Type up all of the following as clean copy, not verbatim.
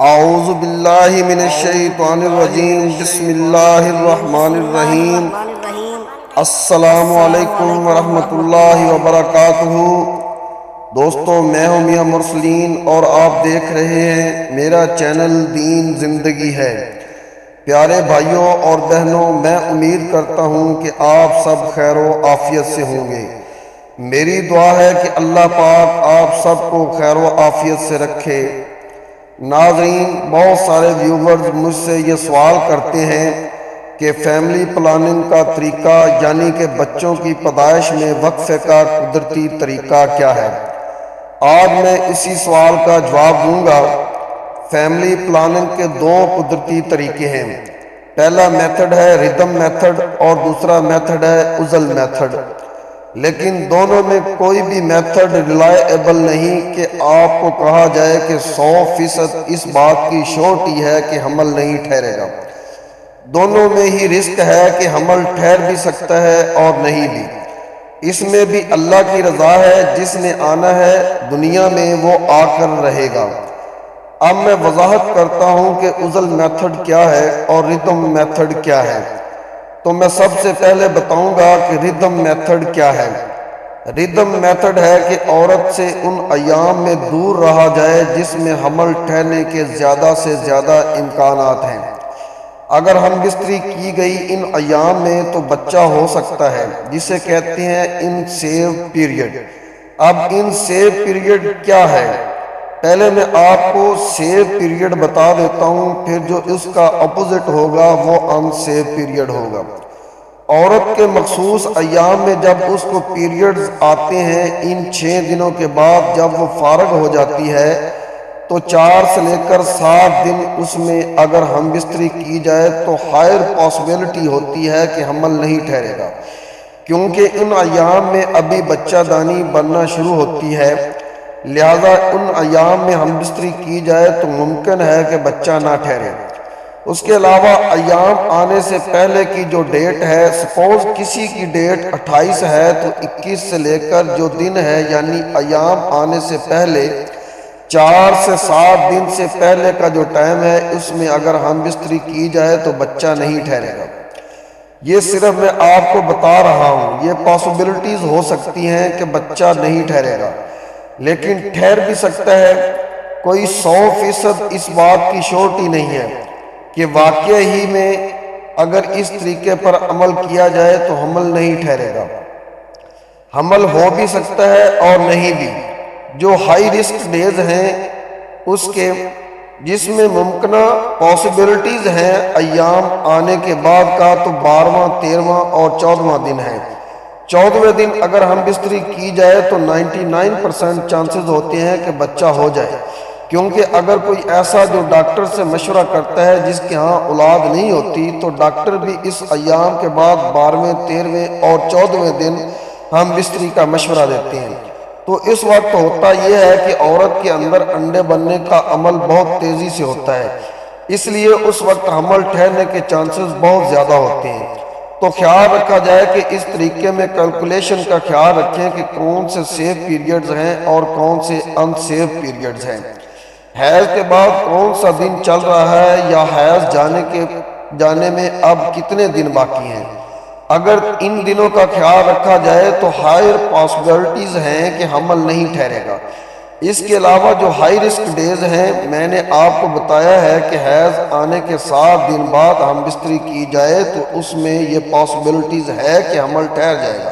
اعوذ باللہ من الشیطان الرجیم بسم اللہ الرحمن الرحیم السلام علیکم ورحمۃ اللہ وبرکاتہ۔ دوستو، میں ہوں میاں مرسلین اور آپ دیکھ رہے ہیں میرا چینل دین زندگی ہے۔ پیارے بھائیوں اور بہنوں، میں امید کرتا ہوں کہ آپ سب خیر و عافیت سے ہوں گے۔ میری دعا ہے کہ اللہ پاک آپ سب کو خیر و عافیت سے رکھے۔ ناظرین، بہت سارے ویورز مجھ سے یہ سوال کرتے ہیں کہ فیملی پلاننگ کا طریقہ یعنی کہ بچوں کی پیدائش میں وقفے کا قدرتی طریقہ کیا ہے۔ آج میں اسی سوال کا جواب دوں گا۔ فیملی پلاننگ کے دو قدرتی طریقے ہیں۔ پہلا میتھڈ ہے ردم میتھڈ اور دوسرا میتھڈ ہے عزل میتھڈ۔ لیکن دونوں میں کوئی بھی میتھڈ ریلائیبل نہیں کہ آپ کو کہا جائے کہ 100% اس بات کی شورٹی ہے کہ حمل نہیں ٹھہرے گا۔ دونوں میں ہی رسک ہے کہ حمل ٹھہر بھی سکتا ہے اور نہیں بھی۔ اس میں بھی اللہ کی رضا ہے، جس نے آنا ہے دنیا میں وہ آ کر رہے گا۔ اب میں وضاحت کرتا ہوں کہ عزل میتھڈ کیا ہے اور ردم میتھڈ کیا ہے۔ تو میں سب سے پہلے بتاؤں گا کہ ردم میتھڈ کیا ہے۔ ردم میتھڈ ہے کہ عورت سے ان ایام میں دور رہا جائے جس میں حمل ٹھہرنے کے زیادہ سے زیادہ امکانات ہیں۔ اگر ہم بستری کی گئی ان ایام میں تو بچہ ہو سکتا ہے، جسے کہتے ہیں ان سیو پیریڈ۔ اب ان سیو پیریڈ کیا ہے؟ پہلے میں آپ کو سیو پیریڈ بتا دیتا ہوں، پھر جو اس کا اپوزٹ ہوگا وہ ان سیو پیریڈ ہوگا۔ عورت کے مخصوص ایام میں جب اس کو پیریڈز آتے ہیں، ان 6 دنوں کے بعد جب وہ فارغ ہو جاتی ہے تو 4 سے لے کر 7 دن اس میں اگر ہم بستری کی جائے تو ہائر پاسبلٹی ہوتی ہے کہ حمل نہیں ٹھہرے گا، کیونکہ ان ایام میں ابھی بچہ دانی بننا شروع ہوتی ہے۔ لہذا ان ایام میں ہم بستری کی جائے تو ممکن ہے کہ بچہ نہ ٹھہرے۔ اس کے علاوہ ایام آنے سے پہلے کی جو ڈیٹ ہے، سپوز کسی کی ڈیٹ 28 ہے تو 21 سے لے کر جو دن ہے یعنی ایام آنے سے پہلے 4 سے 7 دن سے پہلے کا جو ٹائم ہے، اس میں اگر ہم بستری کی جائے تو بچہ نہیں ٹھہرے گا۔ یہ صرف میں آپ کو بتا رہا ہوں، یہ پاسبلٹیز ہو سکتی ہیں کہ بچہ نہیں ٹھہرے گا، لیکن ٹھہر بھی سکتا ہے۔ کوئی 100% اس بات کی شورٹی نہیں ہے کہ واقعہ ہی میں اگر اس طریقے پر عمل کیا جائے تو حمل نہیں ٹھہرے گا۔ حمل ہو بھی سکتا ہے اور نہیں بھی۔ جو ہائی رسک ڈیز ہیں اس کے جس میں ممکنہ پاسبلٹیز ہیں ایام آنے کے بعد کا، تو 12واں، 13واں اور 14واں دن ہے۔ 14ویں دن اگر ہم بستری کی جائے تو 99% چانسز ہوتے ہیں کہ بچہ ہو جائے، کیونکہ اگر کوئی ایسا جو ڈاکٹر سے مشورہ کرتا ہے جس کے ہاں اولاد نہیں ہوتی، تو ڈاکٹر بھی اس ایام کے بعد 12ویں، 13ویں اور 14ویں دن ہم بستری کا مشورہ دیتے ہیں۔ تو اس وقت ہوتا یہ ہے کہ عورت کے اندر انڈے بننے کا عمل بہت تیزی سے ہوتا ہے، اس لیے اس وقت حمل ٹھہرنے کے چانسز بہت زیادہ ہوتے ہیں۔ تو خیال رکھا جائے کہ اس طریقے میں کیلکولیشن کا خیال رکھیں کہ کون سے سیف پیریڈز ہیں اور کون سے ان سیف پیریڈز ہیں۔ حیض کے بعد کون سا دن چل رہا ہے یا حیض جانے میں اب کتنے دن باقی ہیں۔ اگر ان دنوں کا خیال رکھا جائے تو ہائر پاسبلٹیز ہیں کہ حمل نہیں ٹھہرے گا۔ اس کے علاوہ جو ہائی رسک ڈیز ہیں، میں نے آپ کو بتایا ہے کہ حیض آنے کے 7 دن بعد ہم بستری کی جائے تو اس میں یہ پاسبلٹیز ہے کہ حمل ٹھہر جائے گا۔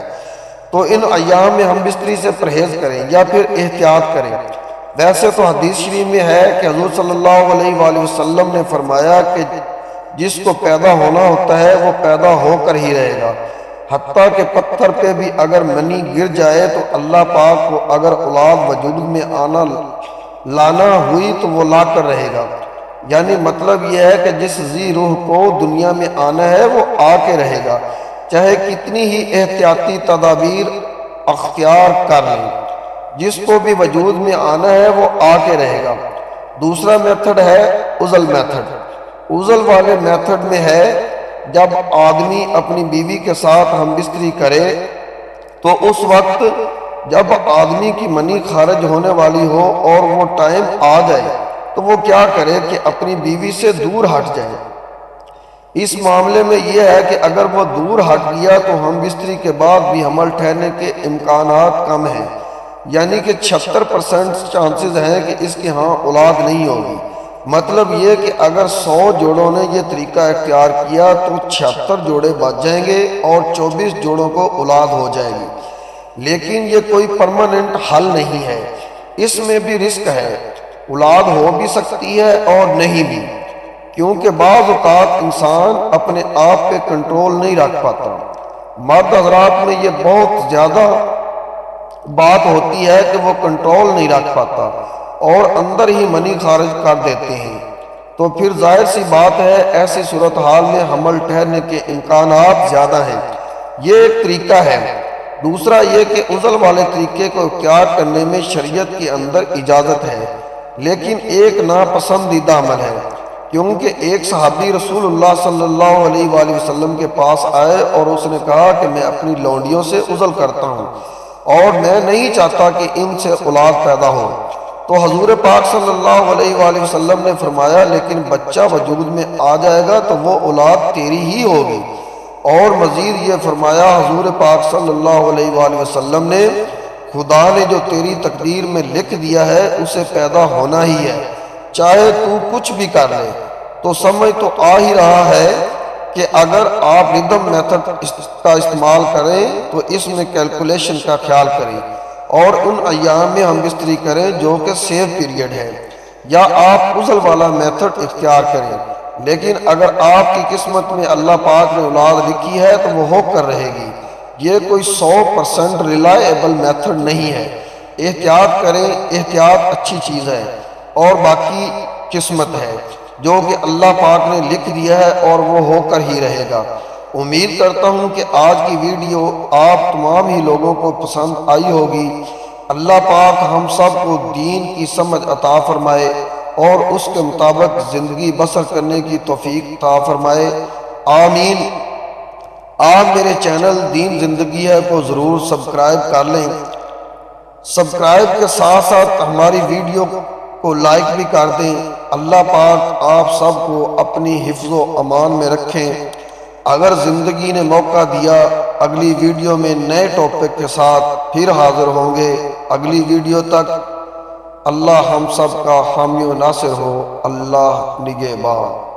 تو ان ایام میں ہم بستری سے پرہیز کریں یا پھر احتیاط کریں۔ ویسے تو حدیث شریف میں ہے کہ حضور صلی اللہ علیہ وآلہ وسلم نے فرمایا کہ جس کو پیدا ہونا ہوتا ہے وہ پیدا ہو کر ہی رہے گا، حتیٰ کہ پتھر پہ بھی اگر منی گر جائے تو اللہ پاک کو اگر اولاد وجود میں لانا ہوئی تو وہ لا کر رہے گا۔ یعنی مطلب یہ ہے کہ جس ذی روح کو دنیا میں آنا ہے وہ آ کے رہے گا، چاہے کتنی ہی احتیاطی تدابیر اختیار کر لیں۔ جس کو بھی وجود میں آنا ہے وہ آ کے رہے گا۔ دوسرا میتھڈ ہے عزل میتھڈ۔ عزل والے میتھڈ میں ہے جب آدمی اپنی بیوی کے ساتھ ہم بستری کرے تو اس وقت جب آدمی کی منی خارج ہونے والی ہو اور وہ ٹائم آ جائے تو وہ کیا کرے کہ اپنی بیوی سے دور ہٹ جائے۔ اس معاملے میں یہ ہے کہ اگر وہ دور ہٹ گیا تو ہم بستری کے بعد بھی حمل ٹھہرنے کے امکانات کم ہیں، یعنی کہ 76% چانسز ہیں کہ اس کے ہاں اولاد نہیں ہوگی۔ مطلب یہ کہ اگر 100 جوڑوں نے یہ طریقہ اختیار کیا تو 76 جوڑے بچ جائیں گے اور 24 جوڑوں کو اولاد ہو جائے گی۔ لیکن یہ کوئی پرماننٹ حل نہیں ہے، اس میں بھی رسک ہے، اولاد ہو بھی سکتی ہے اور نہیں بھی، کیونکہ بعض اوقات انسان اپنے آپ پہ کنٹرول نہیں رکھ پاتا۔ مرد حضرات میں یہ بہت زیادہ بات ہوتی ہے کہ وہ کنٹرول نہیں رکھ پاتا اور اندر ہی منی خارج کر دیتے ہیں، تو پھر ظاہر سی بات ہے ایسی صورتحال میں حمل ٹھہرنے کے امکانات زیادہ ہیں۔ یہ ایک طریقہ ہے۔ دوسرا یہ کہ عزل والے طریقے کو اختیار کرنے میں شریعت کے اندر اجازت ہے، لیکن ایک ناپسندیدہ عمل ہے، کیونکہ ایک صحابی رسول اللہ صلی اللہ علیہ وآلہ وسلم کے پاس آئے اور اس نے کہا کہ میں اپنی لونڈیوں سے عزل کرتا ہوں اور میں نہیں چاہتا کہ ان سے اولاد پیدا ہو۔ تو حضور پاک صلی اللہ علیہ وآلہ وسلم نے فرمایا لیکن بچہ وجود میں آ جائے گا تو وہ اولاد تیری ہی ہوگی، اور مزید یہ فرمایا حضور پاک صلی اللہ علیہ وآلہ وسلم نے، خدا نے جو تیری تقدیر میں لکھ دیا ہے اسے پیدا ہونا ہی ہے، چاہے تو کچھ بھی کر لے۔ تو سمجھ تو آ ہی رہا ہے کہ اگر آپ ردم میتھڈ کا استعمال کریں تو اس میں کیلکولیشن کا خیال کریں اور ان ایام میں ہم بستری کریں جو کہ سیف پیریڈ ہے، یا آپ عزل والا میتھڈ اختیار کریں۔ لیکن اگر آپ کی قسمت میں اللہ پاک نے اولاد لکھی ہے تو وہ ہو کر رہے گی۔ یہ کوئی 100% ریلائیبل میتھڈ نہیں ہے۔ احتیاط کریں، احتیاط اچھی چیز ہے، اور باقی قسمت ہے جو کہ اللہ پاک نے لکھ دیا ہے اور وہ ہو کر ہی رہے گا۔ امید کرتا ہوں کہ آج کی ویڈیو آپ تمام ہی لوگوں کو پسند آئی ہوگی۔ اللہ پاک ہم سب کو دین کی سمجھ عطا فرمائے اور اس کے مطابق زندگی بسر کرنے کی توفیق عطا فرمائے، آمین۔ آپ میرے چینل دین زندگی ہے کو ضرور سبسکرائب کر لیں، سبسکرائب کے ساتھ ساتھ ہماری ویڈیو کو لائک بھی کر دیں۔ اللہ پاک آپ سب کو اپنی حفظ و امان میں رکھیں۔ اگر زندگی نے موقع دیا اگلی ویڈیو میں نئے ٹاپک کے ساتھ پھر حاضر ہوں گے۔ اگلی ویڈیو تک اللہ ہم سب کا حامی و ناصر ہو۔ اللہ نگہبان۔